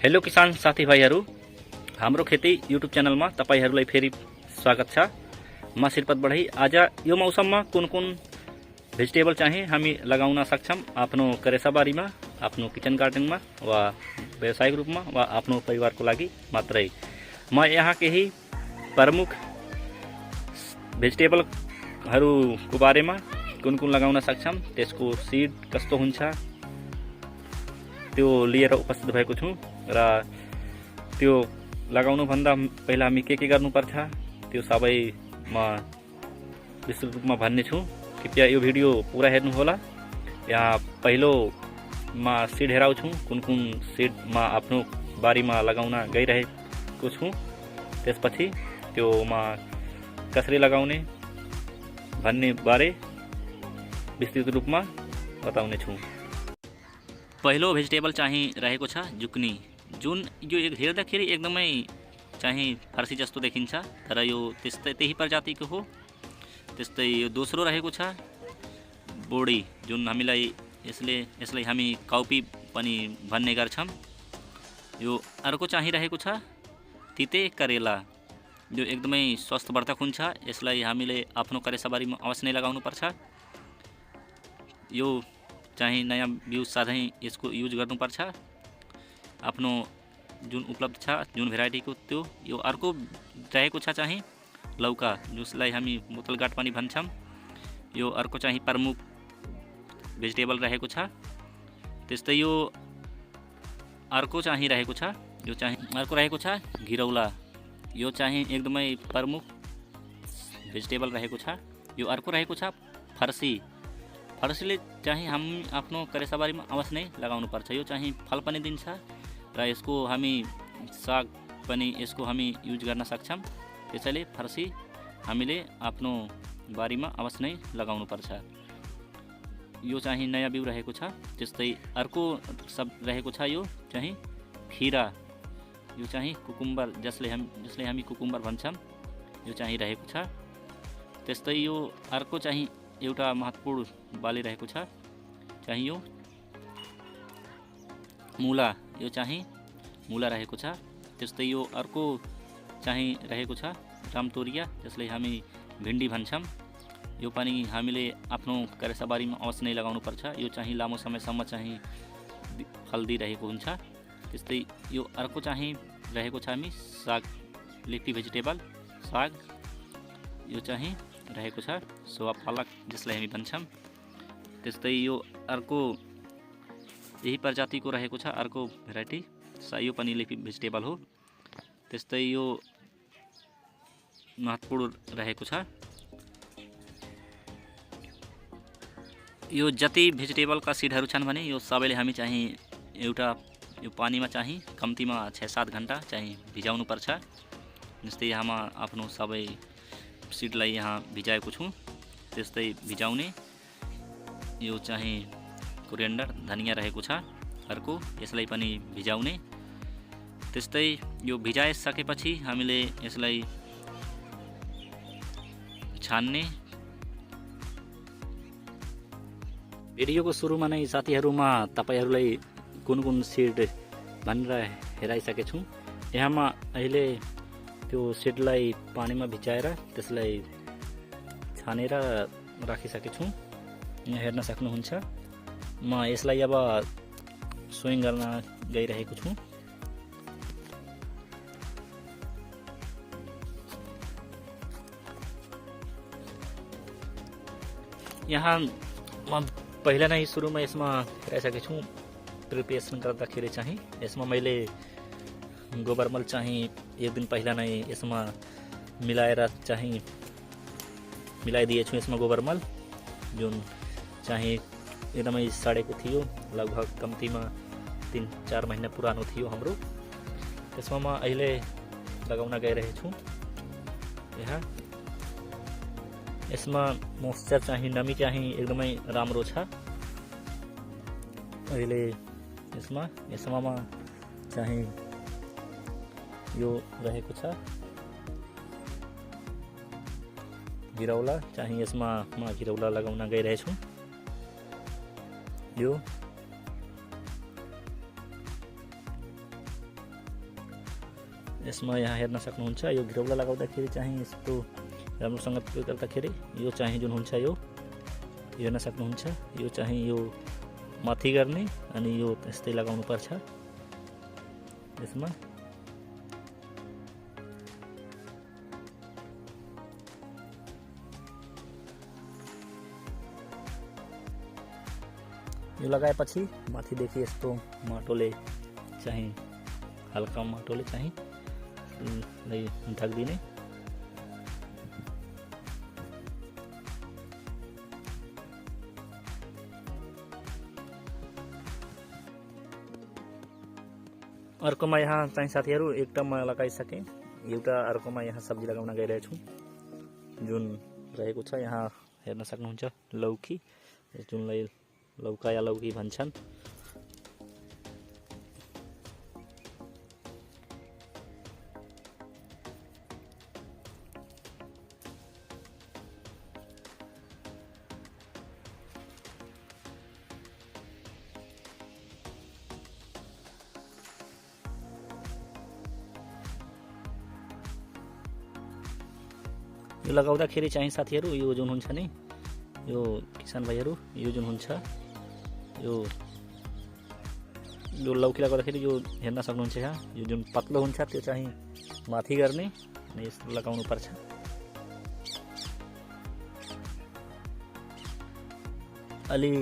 Hello किसान साथी भाइहरू, हाम्रो खेती युट्युब च्यानलमा तपाईहरुलाई फेरि स्वागत छ। म श्रीपद बढाई। आज यो मौसममा कुन कुन भेजिटेबल चाहिँ हामी लगाउन सक्छौं आफ्नो करेसाबारीमा, आफ्नो किचन गार्डनमा वा व्यावसायिक रूपमा वा आफ्नो परिवारको लागि मात्रै। म यहाँ केही प्रमुख भेजिटेबलहरुको बारेमा कुन कुन लगाउन सक्छौं, त्यसको सीड कस्तो हुन्छ त्यो लिएर उपस्थित भएको छु र त्यो लगाउनु भन्दा पहिला हामी के गर्नुपर्छ त्यो सबै म विस्तृत रूपमा भन्ने छु। कृपया यो भिडियो पूरा हेर्नु होला। यहाँ पहिलो म सीड हेराउँछु, कुन कुन सीड म आफ्नो बारीमा लगाउन गइरहेको छु। त्यसपछि त्यो म कसरी लगाउने भन्ने बारे विस्तृत रूपमा बताउने छु। पहिलो भेजिटेबल चाहिँ रहेको छ जुक्नी, जुन यो हेर्दाखेरि एकदमै चाहिँ फर्सी जस्तो देखिन्छ, तर यो त्यही प्रजातिको हो। त्यस्तै यो दोस्रो रहेको छ बोडी, जुन यसलाई हामी काउपी पनि भन्ने गर्छौं। यो अर्को चाहिँ रहेको छ तिते करेला, जो एकदमै स्वास्थ्यवर्धक हुन्छ। यसलाई हामीले आफ्नो करेसाबारीमा अवश्य नै लगाउनु पर्छ। यो चाहिँ नयाँ बिउ साथै यसको युज गर्नुपर्छ आफ्नो जुन उपलब्ध छ जुन भेराइटीको त्यो। यो अर्को रहेको छ चाहिँ लौका, जसलाई हामी बोतलगाट पनि भन्छौं। यो अर्को चाहिँ प्रमुख भेजिटेबल रहेको छ। त्यस्तै यो अर्को चाहिँ रहेको छ, यो चाहिँ अर्को रहेको छ घिरौला। यो चाहिँ एकदमै प्रमुख भेजिटेबल रहेको छ। यो अर्को रहेको छ फर्सी। फर्सीले चाहिँ हामी आफ्नो करेसाबारीमा अवश्य नै लगाउनु पर्छ। यो चाहिँ फल पनि दिन्छ र यसको हामी साग पनि यसको हामी युज गर्न सक्छौं। त्यसैले फर्सी हामीले आफ्नो बारीमा अवश्य नै लगाउनु पर्छ। यो चाहिँ नयाँ बिउ रहेको छ। त्यस्तै अर्को सब रहेको छ यो चाहिँ खीरा। यो चाहिँ कुकुम्बर, जसले हामी कुकुम्बर भन्छौं, यो चाहिँ रहेको छ। त्यस्तै यो अर्को चाहिँ एउटा महत्त्वपूर्ण बाली रहेको छ चाहिँ यो मूला। यो चाहिँ मूला रहेको छ। त्यस्तै यो अर्को चाहिँ रहेको छ रामतोरिया, जसलाई हामी भिन्डी भन्छौं। यो पनि हामीले आफ्नो करेसाबारीमा अवश्य नै लगाउनु पर्छ। यो चाहिँ लामो समयसम्म चाहिँ फल दिइरहेको हुन्छ। त्यस्तै यो अर्को चाहिँ रहेको छ हामी साग, लिफी भेजिटेबल साग। यो चाहिँ रहेको छ सोवा पालक, जसलाई हामी भन्छौं। त्यस्तै यो अर्को यही प्रजातिको रहेको छ अर्को भेराइटी, यो पनि लिफी भेजिटेबल हो। त्यस्तै यो महत्त्वपूर्ण रहेको छ। यो जति भेजिटेबलका सिडहरू छन् भने यो सबैले हामी चाहिँ एउटा यो पानीमा चाहिँ कम्तीमा 6-7 घण्टा चाहिँ भिजाउनु पर्छ। जस्तै यहाँ म आफ्नो सबै सिडलाई यहाँ भिजाएको छु। त्यस्तै भिजाउने यो चाहिँ कोरिएन्डर धनिया रहेको छ अर्को, यसलाई पनि भिजाउने। त्यस्तै यो भिजाइसकेपछि हामीले यसलाई छान्ने। भिडियोको सुरुमा नै साथीहरुमा तपाईहरुलाई कुन कुन सिड भनेर हेराइसकेको छु। यहाँ म अहिले त्यो सिडलाई पानीमा भिजाएर त्यसलाई छानेर राखिसकेको छु। यहाँ हेर्न सक्नुहुन्छ। म यसलाई अब सोइङ गर्न गइरहेको छु। यहाँ म पहिला नै सुरुमा यसमा हेराइसकेको छु। प्रिपरेसन गर्दाखेरि चाहिँ यसमा मैले गोबर मल चाहिँ एक दिन पहिला नै यसमा मिलाइदिएछु। यसमा गोबर मल जुन चाहिँ एकदमै सडेको थियो, लगभग कम्तीमा 3-4 महिना पुरानो थियो हाम्रो। त्यसमा म अहिले लगाउन गइरहेको छु। यहाँ यसमा मोइस्चर चाहिँ नमी चाहिँ एकदमै राम्रो छ। अहिले यसमा चाहिँ यो रहेको छ घिरौला, चाहिँ यसमा म घिरौला लगाउन गइरहेको छु। यो यसमा यहाँ हेर्न सक्नुहुन्छ यो घिरौला लगाउँदाखेरि चाहिँ यस्तो राम्रोसँग प्रयोग गर्दाखेरि यो चाहिँ जुन हुन्छ यो हेर्न सक्नुहुन्छ। यो चाहिँ यो माथि गर्ने अनि यो त्यस्तै लगाउनु पर्छ यसमा। यो लगाएपछि माथिदेखि यस्तो माटोले चाहिँ हल्का माटोले चाहिँ ढाकिदिने। अर्कोमा यहाँ चाहिँ साथीहरू एक टबमा लगाइसकेँ, एउटा अर्कोमा यहाँ सब्जी लगाउन गइरहेछु जुन रहेको छ। यहाँ हेर्न सक्नुहुन्छ लौकी, जुनलाई लौका या लौकी भन्छन्। यो लगाउँदाखेरि चाहिँ साथीहरू यो जुन हुन्छ नि, यो किसान भाइहरू यो जुन हुन्छ यो लौकी लगाउँदाखेरि यो हेर्न सक्नुहुन्छ। यहाँ यो जुन पतलो हुन्छ त्यो चाहिँ माथि गर्ने अनि यस्तो लगाउनु पर्छ। अलि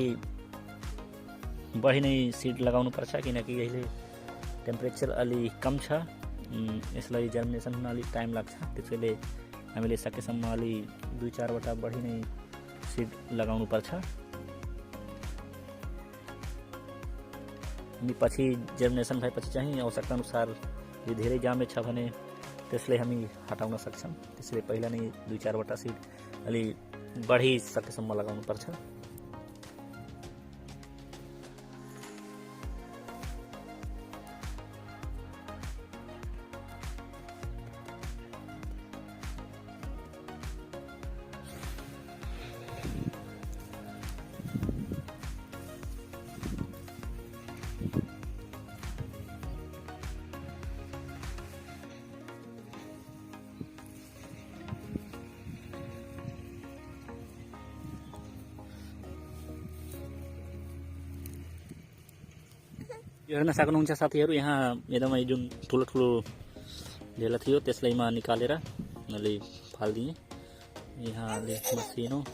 बढी नै सिड लगाउनु पर्छ किनकि यसले टेम्परेचर अलि कम छ, यसलाई जर्मिनेसन हुन अलि टाइम लाग्छ। त्यसैले हामीले सकेसम्म अलि 2-4 वटा बढी नै सिड लगाउनु पर्छ। अनि पछि जर्मिनेसन भएपछि चाहिँ आवश्यकता अनुसार यो धेरै जामे छ भने त्यसलाई हामी हटाउन सक्छौँ। त्यसैले पहिला नै 2-4 वटा सिड अलि बढी सकेसम्म लगाउनु पर्छ। यो हेर्न सक्नुहुन्छ साथीहरू, यहाँ मेरोमा जुन ठुलो ठुलो ढेला थियो त्यसलाई म निकालेर अलि फालिदिएँ। यहाँ अलि मसिनो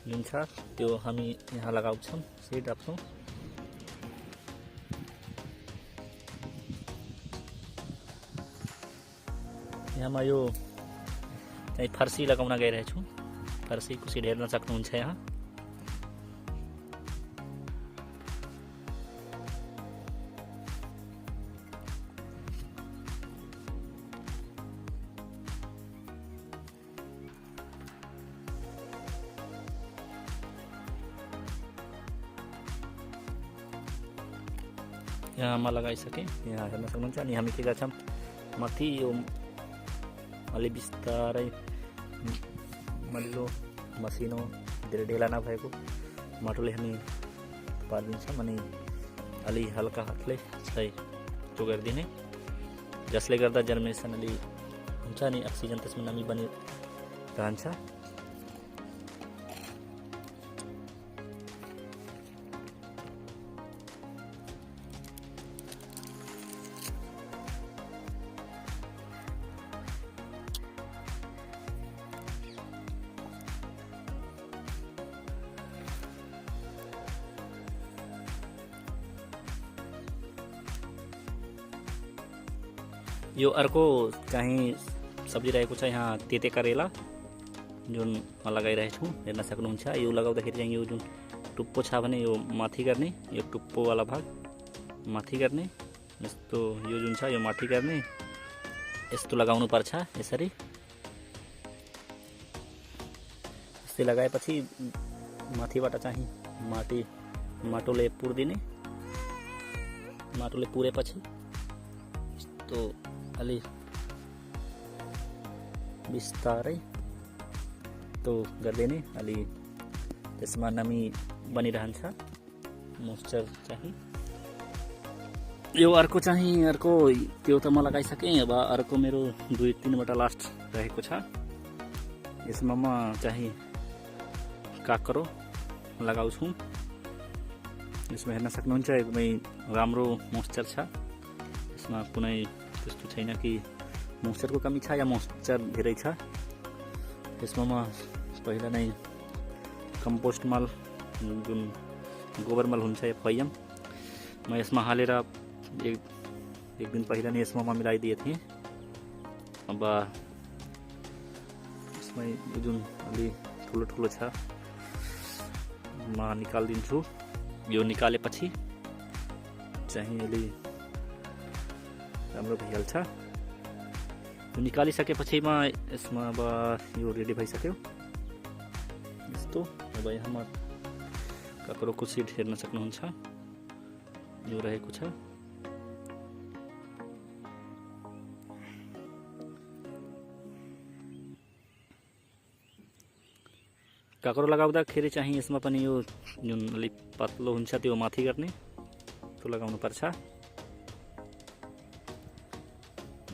जुन छ त्यो हामी यहाँ लगाउँछौँ, सिड राख्छौँ। यहाँमा यो चाहिँ फर्सी लगाउन गइरहेछु। फर्सीको सिड हेर्न सक्नुहुन्छ यहाँ। यहाँमा लगाइसकेँ, यहाँ हेर्न सक्नुहुन्छ। अनि हामी के गर्छौँ, माथि यो अलि बिस्तारै मल्लो मसिनो धेरै ढेला नभएको माटोले हामी पारिदिन्छौँ अनि अलि हल्का हातले चाहिँ त्यो गरिदिने, जसले गर्दा जर्मिनेसन अलि हुन्छ अनि अक्सिजन त्यसमा नमी बनिरहन्छ। यो अर्को चाहिँ सब्जी रहेको छ यहाँ तेते करेला जुन लगाइरहेछु हेर्न सक्नुहुन्छ। यो लगाउँदाखेरि चाहिँ यो जुन टुप्पो छ भने यो माथि गर्ने, यो टुप्पोवाला भाग माथि गर्ने, यस्तो यो जुन छ यो माथि गर्ने, यस्तो लगाउनु पर्छ। यसरी यस्तै लगाएपछि माथिबाट चाहिँ माटोले पुर्दिने, माटोले पुरेपछि यस्तो अलि बिस्तारै तो गरिदिने, अलि त्यसमा नमी बनिरहन्छ, मोइस्चर चाहिँ। यो अर्को चाहिँ अर्को त्यो त म लगाइसकेँ। अब अर्को मेरो 2-3वटा लास्ट रहेको छ। यसमा म चाहिँ काँक्रो लगाउँछु। यसमा हेर्न सक्नुहुन्छ एकदमै राम्रो मोइस्चर छ। यसमा कुनै त्यस्तो छैन कि मोइस्चरको कमी छ या मोइस्चर धेरै छ। यसमा म पहिला नै कम्पोस्ट मल जुन गोबर मल हुन्छ या फैयम म यसमा हालेर एक दिन पहिला नै यसमा म मिलाइदिए थिएँ। अब यसमा जुन अलि ठुलो ठुलो छ म निकालिदिन्छु। यो निकालेपछि चाहिँ अलि राम्रो भइहाल्छ। यो निकालिसकेपछि यसमा अब यो रेडी भइसक्यो यस्तो। अब यहाँमा काँक्रोको सिड हेर्न सक्नुहुन्छ, यो रहेको छ। काँक्रो लगाउँदाखेरि चाहिँ यसमा पनि यो जुन अलिक पातलो हुन्छ त्यो माथि गर्ने त्यो लगाउनु पर्छ।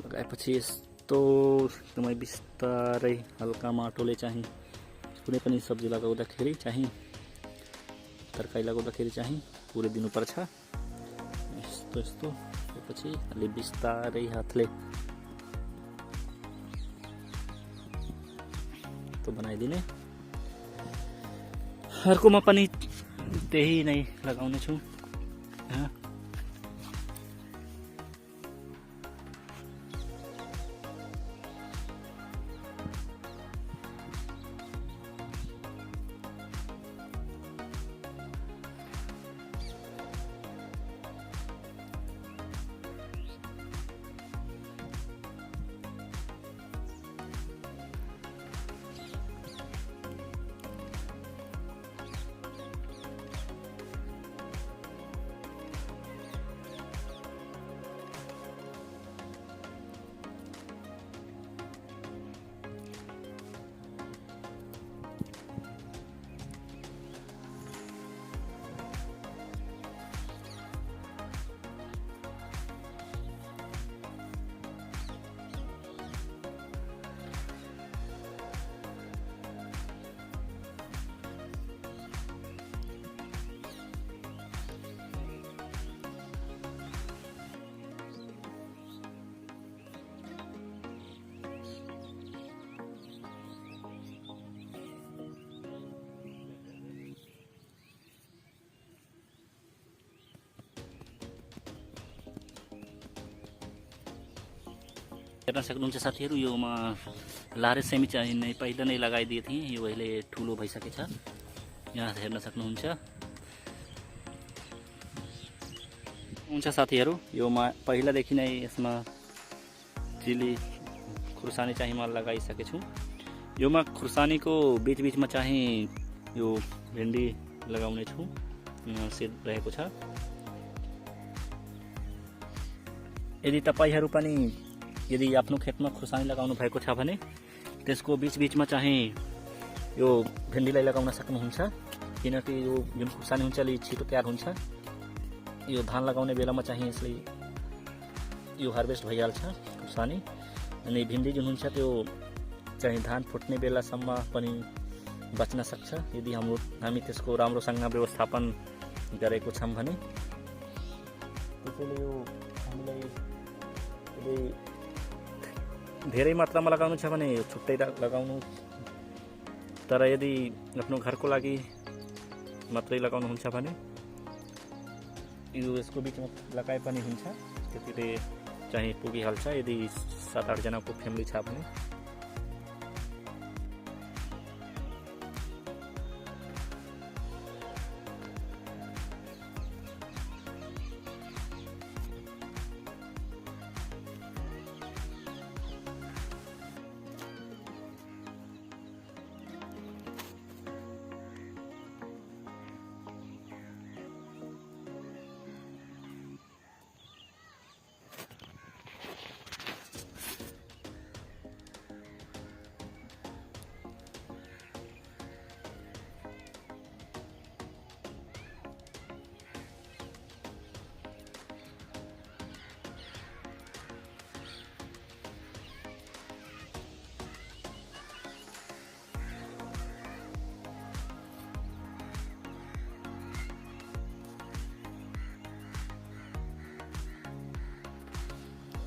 लगाएपछि यस्तो एकदमै बिस्तारै हल्का माटोले चाहिँ कुनै पनि सब्जी लगाउँदाखेरि चाहिँ तरकारी लगाउँदाखेरि चाहिँ पुरिदिनुपर्छ। यस्तो यस्तो त्यसपछि अलि बिस्तारै हातले त्यो बनाइदिने। अर्कोमा पनि त्यही नै लगाउने छु। हेर्न सक्नुहुन्छ साथीहरू, यो म लारे सेमी चाहिँ नै पहिला नै लगाइदिए थिएँ। यो अहिले ठुलो भइसकेको छ, यहाँ हेर्न सक्नुहुन्छ। हुन्छ साथीहरू, यो म पहिलादेखि नै यसमा चिली खुर्सानी चाहिँ म लगाइसकेको छु। यो म खुर्सानीको बीचमा चाहिँ यो भिन्डी लगाउने छु, सिड रहेको छ। यदि तपाईहरू पनि यदि आफ्नो खेतमा खुर्सानी लगाउनु भएको छ भने त्यसको बीचमा चाहिँ यो भिन्डीलाई लगाउन सक्नुहुन्छ, किनकि यो जुन खुर्सानी हुन्छ अलि छिटो तयार हुन्छ। यो धान लगाउने बेलामा चाहिँ यसले यो हार्भेस्ट भइहाल्छ खुर्सानी। अनि भिन्डी जुन हुन्छ त्यो चाहिँ धान फुट्ने बेलासम्म पनि बच्न सक्छ यदि हामी त्यसको राम्रोसँग व्यवस्थापन गरेको छौँ भने। त्यसैले यो हामीलाई यदि धेरै मात्रामा लगाउनु छ भने छुट्टै लगाउनु, तर यदि आफ्नो घरको लागि मात्रै लगाउनुहुन्छ भने यो यसको बिचमा लगाए पनि हुन्छ, त्यतिले चाहिँ पुगिहाल्छ यदि 7-8 जनाको फ्यामिली छ भने।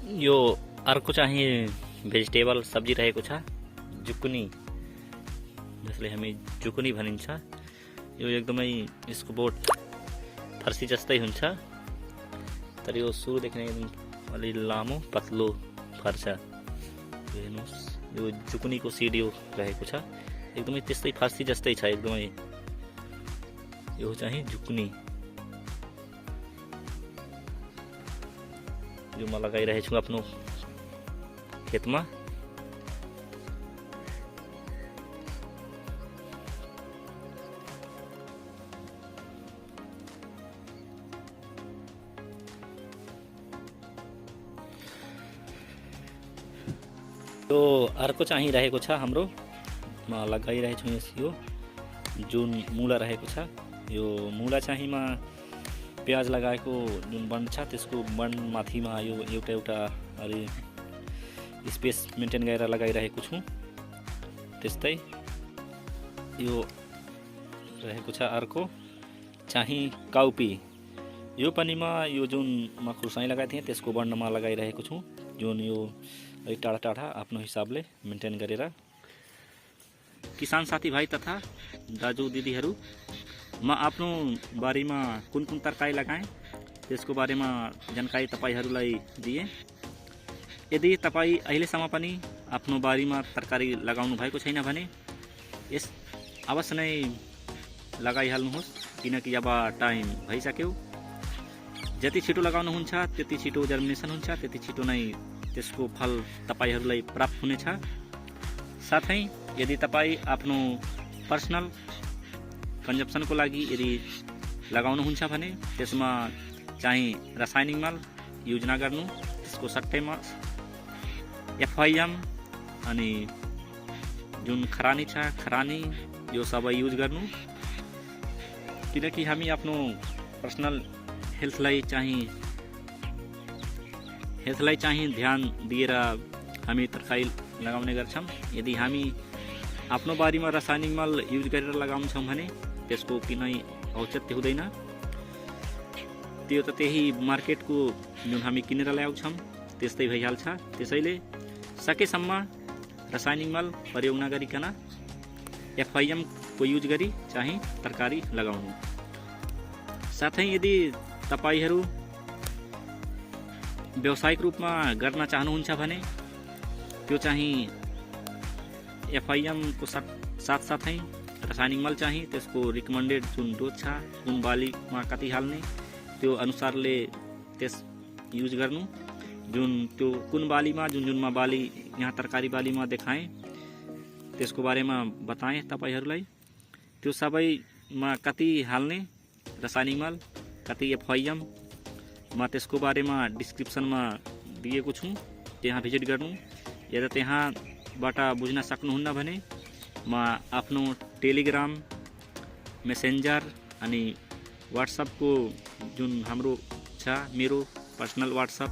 यो अर्को चाहिँ भेजिटेबल सब्जी रहेको छ, जुकुनी, जसले हामी जुकुनी भनिन्छ। यो एकदमै यसको बोट फर्सी जस्तै हुन्छ, तर यो सुरुदेखि नै एकदम अलि लामो पतलो फर्छ। हेर्नुहोस्, यो जुकुनीको सिड यो रहेको छ, एकदमै त्यस्तै फर्सी जस्तै छ एकदमै। यो चाहिँ जुकुनी, यो म लगाइरहेको छु आफ्नो खेतमा। यो अर्को चाहिँ रहेको छ हाम्रो, म लगाइरहेको छु यो जुन मुला रहेको छ। यो मुला चाहिँ म प्याज लगाएको जुन बन्ड छ त्यसको बन्ड माथिमा यो एउटा एउटा अलि स्पेस मेन्टेन गरेर लगाइरहेको छु। त्यस्तै यो रहेको छ अर्को चाहिँ काउपी। यो पनि म यो जुन म खुर्सानी लगाएको थिएँ त्यसको बन्डमा लगाइरहेको छु, जुन यो अलिक टाढा टाढा आफ्नो हिसाबले मेन्टेन गरेर। किसान साथीभाइ तथा दाजु दिदीहरू, म आफ्नो बारीमा कुन कुन तरकारी लगाएँ त्यसको बारेमा जानकारी तपाईहरूलाई दिएँ। यदि तपाईँ अहिलेसम्म पनि आफ्नो बारीमा तरकारी लगाउनु भएको छैन भने यस अवश्य नै लगाइहाल्नुहोस्, किनकि अब टाइम भइसक्यो। जति छिटो लगाउनुहुन्छ त्यति छिटो जर्मिनेसन हुन्छ, त्यति छिटो नै त्यसको फल तपाईहरूलाई प्राप्त हुनेछ। साथै यदि तपाईँ आफ्नो पर्सनल कन्जम्सनको लागि यदि लगाउनुहुन्छ भने त्यसमा चाहिँ रासायनिक मल युज नगर्नु, त्यसको सट्टैमा FIM अनि जुन खरानी छ खरानी यो सबै युज गर्नु, किनकि हामी आफ्नो पर्सनल हेल्थलाई चाहिँ ध्यान दिएर हामी तरकारी लगाउने गर्छौँ। यदि हामी आफ्नो बारीमा रासायनिक मल युज गरेर लगाउँछौँ भने त्यसको कुनै औचित्य हुँदैन। त्यो त त्यही मार्केटको जुन हामी किनेर ल्याउँछौँ त्यस्तै भइहाल्छ। त्यसैले सकेसम्म रासायनिक मल प्रयोग नगरिकन FIM को युज गरी चाहिँ तरकारी लगाउनु। साथै यदि तपाईहरू व्यावसायिक रूपमा गर्न चाहनुहुन्छ भने त्यो चाहिँ FIM को साथसाथै रासायनिक मल चाहिँ त्यसको रिकमेन्डेड जुन डोज छ, कुन बालीमा कति हाल्ने त्यो अनुसारले त्यस युज गर्नु। जुन त्यो कुन बालीमा जुनमा बाली यहाँ तरकारी बालीमा देखाएँ त्यसको बारेमा बताएँ तपाईहरूलाई। त्यो सबैमा कति हाल्ने रासायनिक मल, कति FIM म त्यसको बारेमा डिस्क्रिप्सनमा दिएको छु, त्यहाँ भिजिट गर्नु। यदि त्यहाँबाट बुझ्न सक्नुहुन्न भने म आफ्नो टेलिग्राम, मेसेन्जर अनि व्हाट्सएपको जुन हाम्रो छ मेरो पर्सनल व्हाट्सएप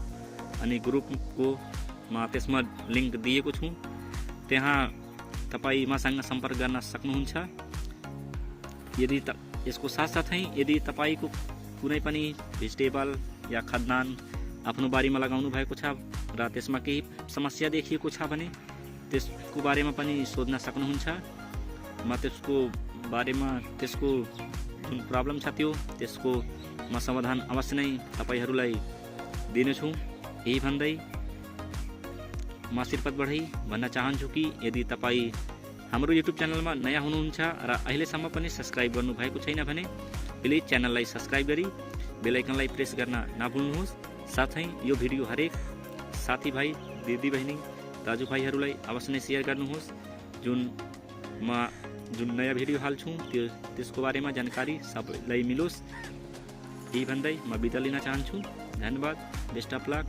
अनि ग्रुपको म त्यसमा लिङ्क दिएको छु, त्यहाँ तपाईँ मसँग सम्पर्क गर्न सक्नुहुन्छ। यदि यसको साथसाथै यदि तपाईँको कुनै पनि भेजिटेबल या खाद्यान्न आफ्नो बारीमा लगाउनु भएको छ र त्यसमा केही समस्या देखिएको छ भने त्यसको बारेमा पनि सोध्न सक्नुहुन्छ। म त्यसको बारेमा त्यसको जुन प्रब्लम छ त्यसको म समाधान अवश्य नै तपाईहरूलाई दिनेछु। यही भन्दै म श्रीपद बढाई भन्न चाहन्छु कि यदि तपाईँ हाम्रो युट्युब च्यानलमा नयाँ हुनुहुन्छ र अहिलेसम्म पनि सब्सक्राइब गर्नुभएको छैन भने प्लिज च्यानललाई सब्सक्राइब गरी बेल आइकनलाई प्रेस गर्न नभुल्नुहोस्। साथै यो भिडियो हरेक साथीभाइ, दिदीबहिनी, दाजुभाइहरूलाई अवश्य नै सेयर गर्नुहोस्। जुन नयाँ भिडियो हाल्छु त्यसको बारेमा जानकारी सबैलाई मिलोस्। यही भन्दै म बिदा लिन चाहन्छु। धन्यवाद। Best of lock.